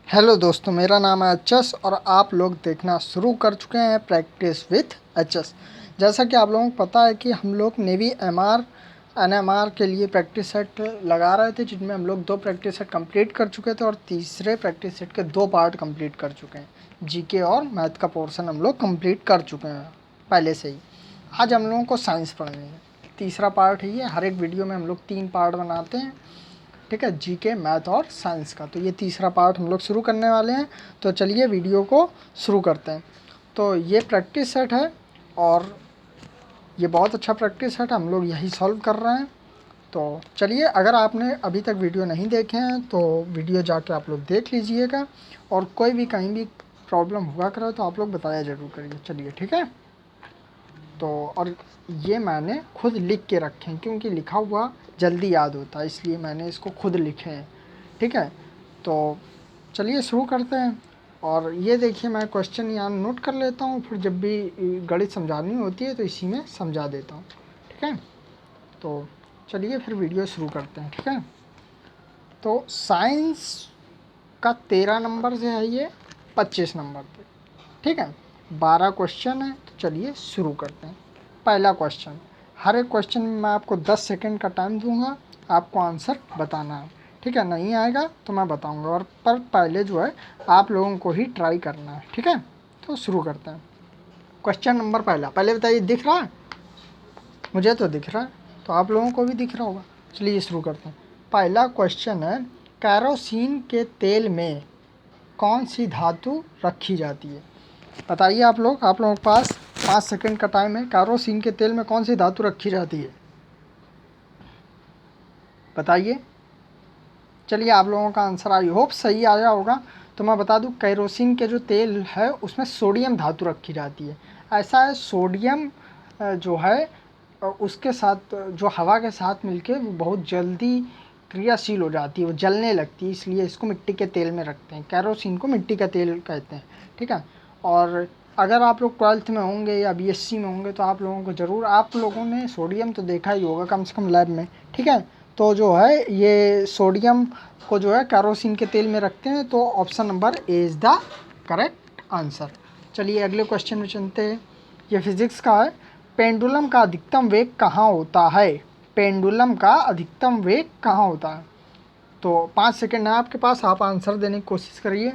Hello दोस्तों, मेरा नाम है एचएस और आप लोग देखना शुरू कर चुके हैं प्रैक्टिस विथ एचएस। जैसा कि आप लोगों को पता है कि हम लोग नेवी एमआर एनएमआर के लिए प्रैक्टिस सेट लगा रहे थे, जिनमें हम लोग 2 प्रैक्टिस सेट कंप्लीट कर चुके थे और तीसरे प्रैक्टिस सेट के 2 पार्ट कंप्लीट कर चुके हैं। जीके और मैथ का पोर्शन हम लोग कंप्लीट कर चुके हैं पहले से ही। आज हम लोगों को साइंस पढ़नी है, तीसरा पार्ट है ये। हर एक वीडियो में हम लोग 3 पार्ट बनाते हैं, ठीक है, जीके, मैथ और साइंस का। तो ये तीसरा पार्ट हम लोग शुरू करने वाले हैं। तो चलिए वीडियो को शुरू करते हैं। तो ये प्रैक्टिस सेट है और ये बहुत अच्छा प्रैक्टिस सेट, हम लोग यही सॉल्व कर रहे हैं। तो चलिए, अगर आपने अभी तक वीडियो नहीं देखे हैं तो वीडियो जाके आप लोग देख लीजिएगा, और कोई भी कहीं भी प्रॉब्लम हुआ करे तो आप लोग बताया ज़रूर करिए। चलिए, ठीक है। तो और ये मैंने खुद लिख के रखे हैं, क्योंकि लिखा हुआ जल्दी याद होता है, इसलिए मैंने इसको खुद लिखे हैं, ठीक है। तो चलिए शुरू करते हैं। और ये देखिए, मैं क्वेश्चन यहाँ नोट कर लेता हूँ, फिर जब भी गणित समझानी होती है तो इसी में समझा देता हूँ, ठीक है। तो चलिए फिर वीडियो शुरू करते हैं, ठीक है। तो साइंस का 13 नंबर से है ये 25 नंबर पे, ठीक है। 12 क्वेश्चन है, तो चलिए शुरू करते हैं। पहला क्वेश्चन, हर एक क्वेश्चन में मैं आपको 10 सेकंड का टाइम दूंगा, आपको आंसर बताना है, ठीक है। नहीं आएगा तो मैं बताऊंगा, और पर पहले जो है आप लोगों को ही ट्राई करना है, ठीक है। तो शुरू करते हैं। क्वेश्चन नंबर पहला, पहले बताइए, दिख रहा है? मुझे तो दिख रहा है, तो आप लोगों को भी दिख रहा होगा। चलिए शुरू करते हैं। पहला क्वेश्चन है, कैरोसिन के तेल में कौन सी धातु रखी जाती है? बताइए आप लोगों के पास 5 सेकंड का टाइम है। कैरोसिन के तेल में कौन सी धातु रखी जाती है? बताइए। चलिए, आप लोगों का आंसर आई होप सही आया होगा। तो मैं बता दूं, कैरोसिन के जो तेल है उसमें सोडियम धातु रखी जाती है। ऐसा है, सोडियम जो है उसके साथ, जो हवा के साथ मिलके वो बहुत जल्दी क्रियाशील हो जाती है, वो जलने लगती है, इसलिए इसको मिट्टी के तेल में रखते हैं। कैरोसिन को मिट्टी का तेल कहते हैं, ठीक है। और अगर आप लोग 12th में होंगे या बीएससी में होंगे तो आप लोगों को ज़रूर, आप लोगों ने सोडियम तो देखा ही होगा कम से कम लैब में, ठीक है। तो जो है ये सोडियम को जो है कैरोसिन के तेल में रखते हैं। तो option number A is the correct answer. चलिए अगले क्वेश्चन में चलते हैं। ये फिजिक्स का है। पेंडुलम का अधिकतम वेग कहाँ होता है? पेंडुलम का अधिकतम वेग कहाँ होता है? तो 5 सेकंड है आपके पास, आप आंसर देने की कोशिश करिए।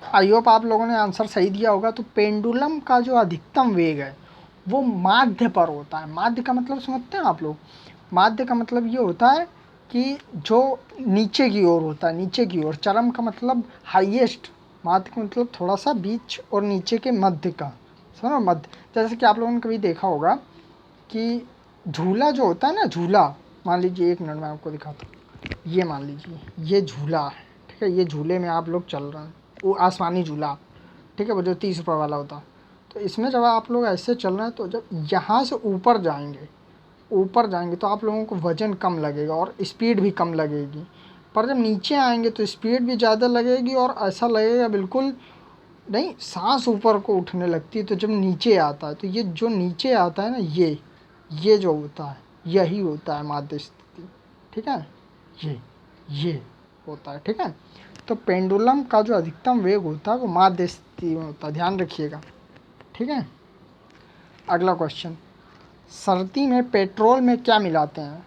आई होप आप लोगों ने आंसर सही दिया होगा। तो पेंडुलम का जो अधिकतम वेग है वो माध्य पर होता है। माध्य का मतलब समझते हैं आप लोग? माध्य का मतलब ये होता है कि जो नीचे की ओर होता है, नीचे की ओर। चरम का मतलब हाईएस्ट, माध्य का मतलब थोड़ा सा बीच और नीचे के मध्य का, समझो, मध्य। जैसे कि आप लोगों ने कभी देखा होगा कि झूला जो होता है ना, झूला, मान लीजिए, 1 मिनट में आपको दिखाता हूँ। ये मान लीजिए ये झूला है, ठीक है। ये झूले में आप लोग चल रहे हैं, वो आसमानी झूला, ठीक है, वो जो 30 रुपये वाला होता है। तो इसमें जब आप लोग ऐसे चल रहे हैं तो जब यहाँ से ऊपर जाएंगे तो आप लोगों को वज़न कम लगेगा और स्पीड भी कम लगेगी। पर जब नीचे आएंगे तो स्पीड भी ज़्यादा लगेगी और ऐसा लगेगा बिल्कुल नहीं, सांस ऊपर को उठने लगती है। तो जब नीचे आता है तो ये जो नीचे आता है ना, ये जो होता है यही होता है माध्य स्थिति, ठीक है। ये होता है, ठीक है। तो पेंडुलम का जो अधिकतम वेग होता है वो माध्य स्थिति में होता है, ध्यान रखिएगा, ठीक है। अगला क्वेश्चन, सर्दी में पेट्रोल में क्या मिलाते हैं?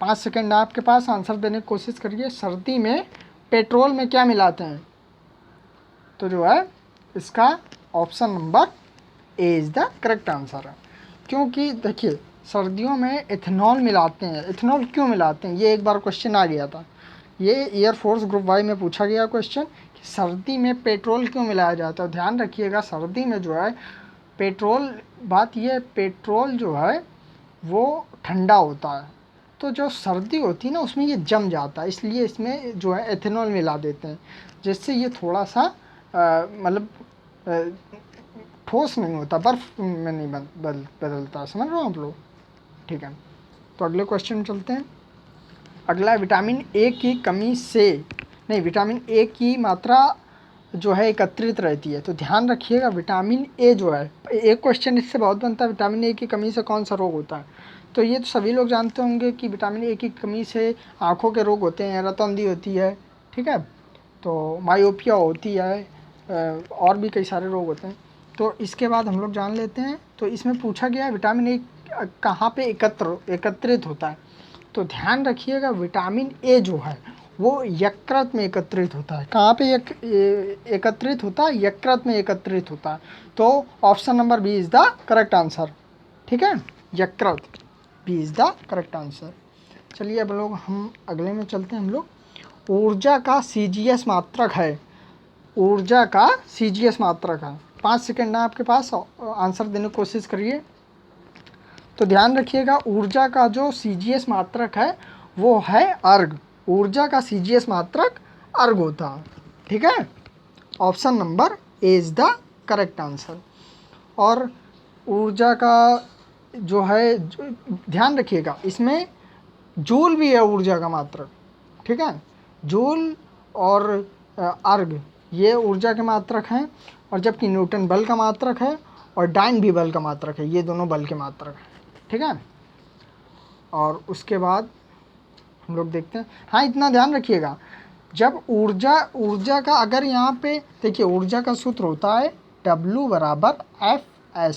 5 सेकंड आपके पास, आंसर देने की कोशिश करिए। सर्दी में पेट्रोल में क्या मिलाते हैं? तो जो है इसका option number A is the correct answer है। क्योंकि देखिए, सर्दियों में इथेनॉल मिलाते हैं। इथेनॉल क्यों मिलाते हैं? ये एक बार क्वेश्चन आ गया था, ये एयरफोर्स ग्रुप वाई में पूछा गया क्वेश्चन कि सर्दी में पेट्रोल क्यों मिलाया जाता है। ध्यान रखिएगा, सर्दी में जो है पेट्रोल, बात ये, पेट्रोल जो है वो ठंडा होता है, तो जो सर्दी होती है ना उसमें ये जम जाता है, इसलिए इसमें जो है एथेनॉल मिला देते हैं, जिससे ये थोड़ा सा मतलब ठोस नहीं होता, बर्फ़ में नहीं बदलता। समझ रहे हो आप लोग? ठीक है। तो अगले क्वेश्चन में चलते हैं। अगला है, विटामिन ए की कमी से, नहीं, विटामिन ए की मात्रा जो है एकत्रित रहती है। तो ध्यान रखिएगा, विटामिन ए जो है, एक क्वेश्चन इससे बहुत बनता है, विटामिन ए की कमी से कौन सा रोग होता है? तो ये तो सभी लोग जानते होंगे कि विटामिन ए की कमी से आँखों के रोग होते हैं, रतौंधी होती है, ठीक है, तो मायोपिया होती है, और भी कई सारे रोग होते हैं। तो इसके बाद हम लोग जान लेते हैं, तो इसमें पूछा गया है विटामिन ए कहाँ पे एकत्रित होता है। तो ध्यान रखिएगा, विटामिन ए जो है वो यकृत में एकत्रित होता है। कहाँ पे एकत्रित होता है? यकृत में एकत्रित होता है। तो option number B is the correct answer, ठीक है, यकृत, B is the correct answer. चलिए अब लोग हम अगले में चलते हैं। हम लोग ऊर्जा का सीजीएस मात्रक है, ऊर्जा का सीजीएस मात्रक है। 5 सेकंड है आपके पास, आंसर देने की कोशिश करिए। तो ध्यान रखिएगा, ऊर्जा का जो सीजीएस मात्रक है वो है अर्ग। ऊर्जा का सीजीएस मात्रक अर्ग होता है, ठीक है। Option number A is the correct answer. और ऊर्जा का जो है, ध्यान रखिएगा इसमें जूल भी है ऊर्जा का मात्रक, ठीक है। जूल और अर्ग ये ऊर्जा के मात्रक हैं, और जबकि न्यूटन बल का मात्रक है और डाइन भी बल का मात्रक है, ये दोनों बल के मात्रक हैं, ठीक है। और उसके बाद हम लोग देखते हैं, हाँ इतना ध्यान रखिएगा, जब ऊर्जा का अगर यहाँ पे देखिए, ऊर्जा का सूत्र होता है W बराबर Fs,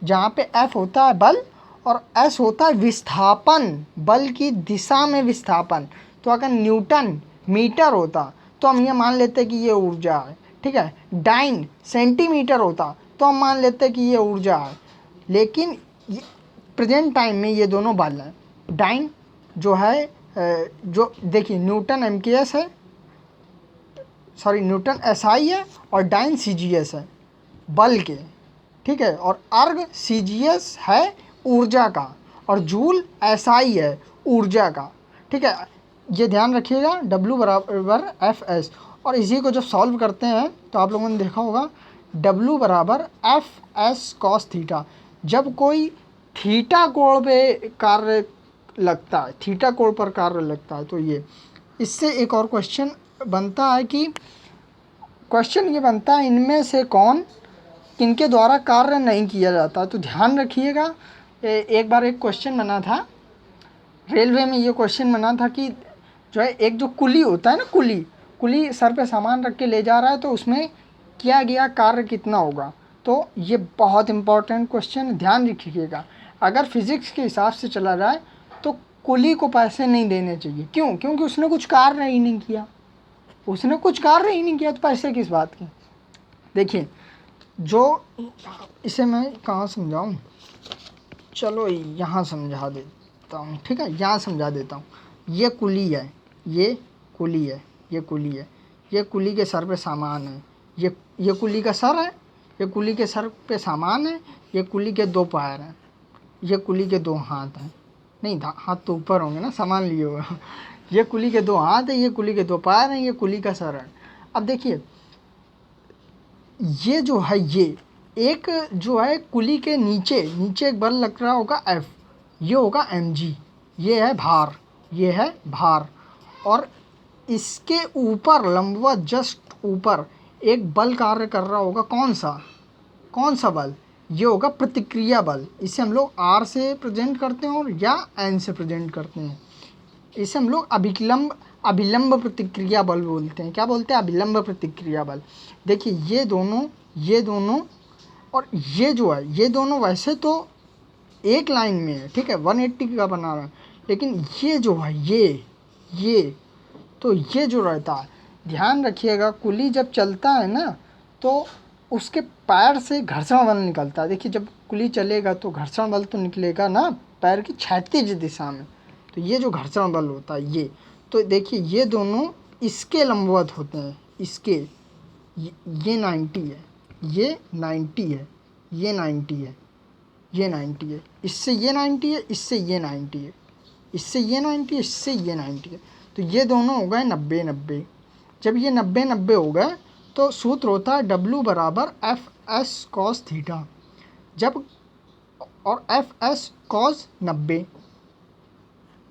जहाँ पे F होता है बल और S होता है विस्थापन, बल की दिशा में विस्थापन। तो अगर न्यूटन मीटर होता तो हम ये मान लेते कि ये ऊर्जा है, ठीक है। डाइन सेंटीमीटर होता तो हम मान लेते कि ये ऊर्जा है। लेकिन प्रेजेंट टाइम में ये दोनों बल हैं। डाइन जो है, जो देखिए न्यूटन MKS है, सॉरी न्यूटन SI है, और डाइन CGS है बल के, ठीक है। और अर्ग CGS है ऊर्जा का, और जूल SI है ऊर्जा का, ठीक है। ये ध्यान रखिएगा, W बराबर Fs। और इसी को जब सॉल्व करते हैं तो आप लोगों ने देखा होगा W बराबर Fs cos थीटा। जब कोई थीटा कोण पे कार्य लगता है, थीटा कोण पर कार्य लगता है, तो ये इससे एक और क्वेश्चन बनता है कि क्वेश्चन ये बनता है इनमें से कौन किनके द्वारा कार्य नहीं किया जाता। तो ध्यान रखिएगा, एक बार एक क्वेश्चन बना था रेलवे में, ये क्वेश्चन बना था कि जो है एक जो कुली होता है ना, कुली सर पे सामान रख के ले जा रहा है, तो उसमें किया गया कार्य कितना होगा। तो ये बहुत इंपॉर्टेंट क्वेश्चन, ध्यान रखिएगा। अगर फिजिक्स के हिसाब से चला जाए तो कुली को पैसे नहीं देने चाहिए। क्यों? क्योंकि उसने कुछ कार्य ही नहीं किया, उसने कुछ कार्य ही नहीं किया, तो पैसे किस बात के। देखिए, जो इसे मैं कहाँ समझाऊँ, चलो यहाँ समझा देता हूँ, ठीक है, यहाँ समझा देता हूँ। ये कुली है, ये कुली है, ये कुली है, ये कुली के सर पे सामान है, ये कुली का सर है, ये कुली के सर पे सामान है, ये कुली के 2 पैर हैं, ये कुली के 2 हाथ हैं, नहीं हाथ तो ऊपर होंगे ना, सामान लिए हुए। ये कुली के 2 हाथ है, ये कुली के 2 पैर हैं, ये कुली का सर है। अब देखिए, ये जो है, ये एक जो है कुली के नीचे एक बल लग रहा होगा F, ये होगा mg, ये है भार, ये है भार। और इसके ऊपर लंबवत जस्ट ऊपर एक बल कार्य कर रहा होगा, कौन सा बल? ये होगा प्रतिक्रिया बल। इसे हम लोग R से प्रेजेंट करते हैं और या N से प्रेजेंट करते हैं। इसे हम लोग अभिलंब प्रतिक्रिया बल बोलते हैं। क्या बोलते हैं? अभिलंब प्रतिक्रिया बल। देखिए, ये दोनों और ये जो है, ये दोनों वैसे तो एक लाइन में है, ठीक है, 180 का बना रहा है, लेकिन ये जो है, ये तो ये जो रहता है, ध्यान रखिएगा, कुली जब चलता है ना तो उसके पैर से घर्षण बल निकलता है। देखिए, जब कुली चलेगा तो घर्षण बल तो निकलेगा ना पैर की क्षैतिज दिशा में, तो ये जो घर्षण बल होता है, ये तो देखिए, ये दोनों इसके लंबवत होते हैं, इसके, ये 90 है, ये 90 है, ये 90 है, ये 90 है, इससे ये 90 है, इससे ये 90 है, इससे ये 90 है, इससे ये 90 है, तो ये दोनों हो गए 90-90। जब ये 90-90 हो गए तो सूत्र होता है W बराबर Fs cos थीटा। जब और Fs cos 90,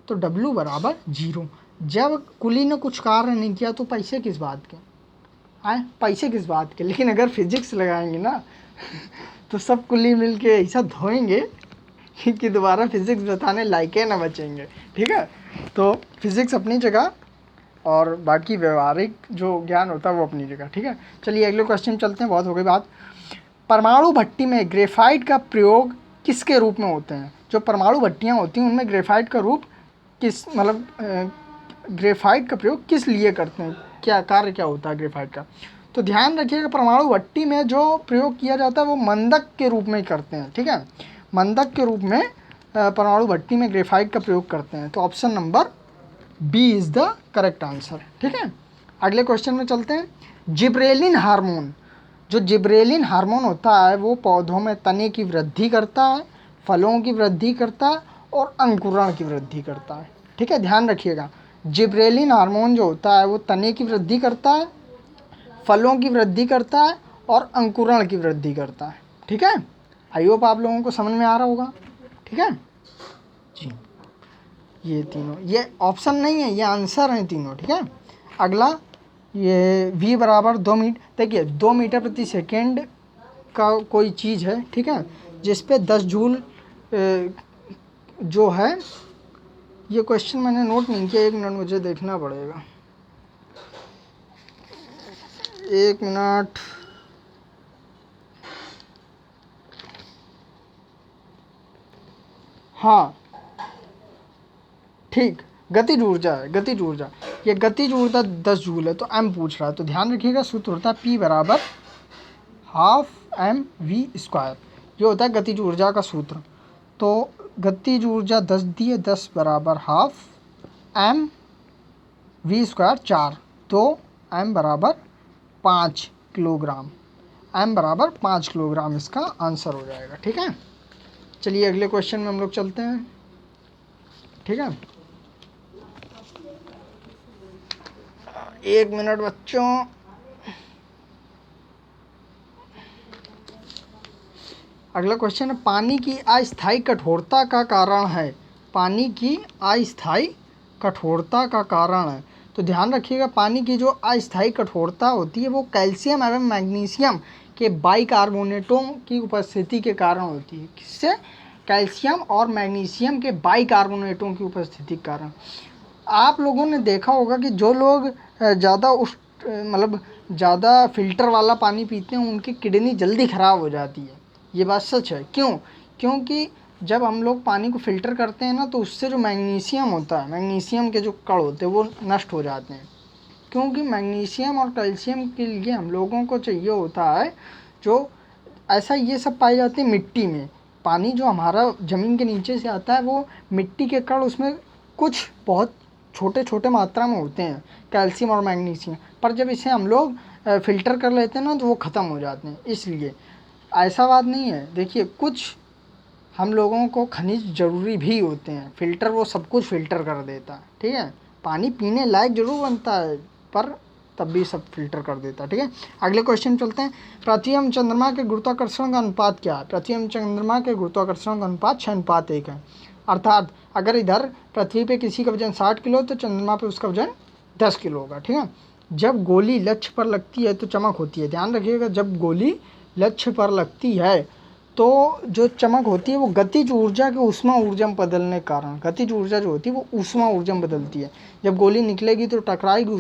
तो W बराबर 0। जब कुली ने कुछ कार्य नहीं किया तो पैसे किस बात के आए, पैसे किस बात के। लेकिन अगर फिजिक्स लगाएंगे ना तो सब कुली मिल के ऐसा धोएंगे कि दोबारा फिजिक्स बताने लायक है ना बचेंगे। ठीक है, तो फिजिक्स अपनी जगह और बाकी व्यवहारिक जो ज्ञान होता है वो अपनी जगह। ठीक है, चलिए अगले क्वेश्चन चलते हैं, बहुत हो गई बात। परमाणु भट्टी में ग्रेफाइट का प्रयोग किसके रूप में होते हैं? जो परमाणु भट्टियाँ होती हैं उनमें ग्रेफाइट का रूप किस मतलब ग्रेफाइट का प्रयोग किस लिए करते हैं, क्या कार्य क्या होता है ग्रेफाइट का? तो ध्यान रखिएगा, परमाणु भट्टी में जो प्रयोग किया जाता है वो मंदक के रूप में करते हैं। ठीक है, मंदक के रूप में परमाणु भट्टी में ग्रेफाइट का प्रयोग करते हैं। तो option number B is the correct answer. ठीक है, अगले क्वेश्चन में चलते हैं। जिब्रेलिन हार्मोन, जो जिब्रेलिन हार्मोन होता है वो पौधों में तने की वृद्धि करता है, फलों की वृद्धि करता है और अंकुरण की वृद्धि करता है। ठीक है, ध्यान रखिएगा, जिब्रेलिन हार्मोन जो होता है वो तने की वृद्धि करता है, फलों की वृद्धि करता है और अंकुरण की वृद्धि करता है। ठीक है, आई होप आप लोगों को समझ में आ रहा होगा। ठीक है जी, ये तीनों, ये ऑप्शन नहीं है, ये आंसर हैं तीनों। ठीक है, अगला ये v बराबर 2 मीटर, देखिए 2 मीटर प्रति सेकेंड का कोई चीज़ है। ठीक है, जिस पे 10 जूल जो है, ये क्वेश्चन मैंने नोट नहीं किया, 1 मिनट मुझे देखना पड़ेगा, 1 मिनट। हाँ ठीक, गतिज ऊर्जा है, गतिज ऊर्जा, ये गतिज ऊर्जा 10 जूल है, तो m पूछ रहा है। तो ध्यान रखिएगा, सूत्र होता है P बराबर ½ mv², ये होता है गतिज ऊर्जा का सूत्र। तो गतिज ऊर्जा 10 दी है, 10 बराबर ½ mv², 4, तो m बराबर 5 किलोग्राम, m बराबर 5 किलोग्राम इसका आंसर हो जाएगा। ठीक है, चलिए अगले क्वेश्चन में हम लोग चलते हैं। ठीक है, 1 मिनट बच्चों। अगला क्वेश्चन है, पानी की अस्थायी कठोरता का कारण है, पानी की अस्थायी कठोरता का कारण है। तो ध्यान रखिएगा, पानी की जो अस्थायी कठोरता होती है वो कैल्शियम एवं मैग्नीशियम के बाइकार्बोनेटों की उपस्थिति के कारण होती है। किससे? कैल्शियम और मैग्नीशियम के बाइकार्बोनेटों की उपस्थिति के कारण। आप लोगों ने देखा होगा कि जो लोग ज़्यादा मतलब ज़्यादा फिल्टर वाला पानी पीते हैं उनकी किडनी जल्दी ख़राब हो जाती है। ये बात सच है। क्यों? क्योंकि जब हम लोग पानी को फ़िल्टर करते हैं ना, तो उससे जो मैग्नीशियम होता है, मैग्नीशियम के जो कण होते हैं वो नष्ट हो जाते हैं। क्योंकि मैग्नीशियम और कैल्शियम के लिए हम लोगों को चाहिए होता है जो ऐसा, ये सब पाए जाते हैं मिट्टी में। पानी जो हमारा ज़मीन के नीचे से आता है वो मिट्टी के कण उसमें कुछ बहुत छोटे छोटे मात्रा में होते हैं, कैल्शियम और मैग्नीशियम, पर जब इसे हम लोग फ़िल्टर कर लेते हैं ना तो वो ख़त्म हो जाते हैं। इसलिए ऐसा बात नहीं है, देखिए कुछ हम लोगों को खनिज ज़रूरी भी होते हैं, फ़िल्टर वो सब कुछ फ़िल्टर कर देता है। ठीक है, पानी पीने लायक ज़रूर बनता है पर तब भी सब फिल्टर कर देता है। ठीक है, अगले क्वेश्चन चलते हैं। पृथ्वी एवं चंद्रमा के गुरुत्वाकर्षण का अनुपात क्या है? पृथ्वी एवं चंद्रमा के गुरुत्वाकर्षण का अनुपात 6:1 है। अर्थात अगर इधर पृथ्वी पे किसी का वजन 60 किलो तो चंद्रमा पे उसका वजन 10 किलो होगा। ठीक है, जब गोली लक्ष्य पर लगती है तो चमक होती है। ध्यान रखिएगा, जब गोली लक्ष्य पर लगती है तो जो चमक होती है वो गतिज ऊर्जा के ऊष्मा ऊर्जा में बदलने के कारण, गतिज ऊर्जा जो होती है वो ऊष्मा ऊर्जा में बदलती है। जब गोली निकलेगी तो टकराएगी,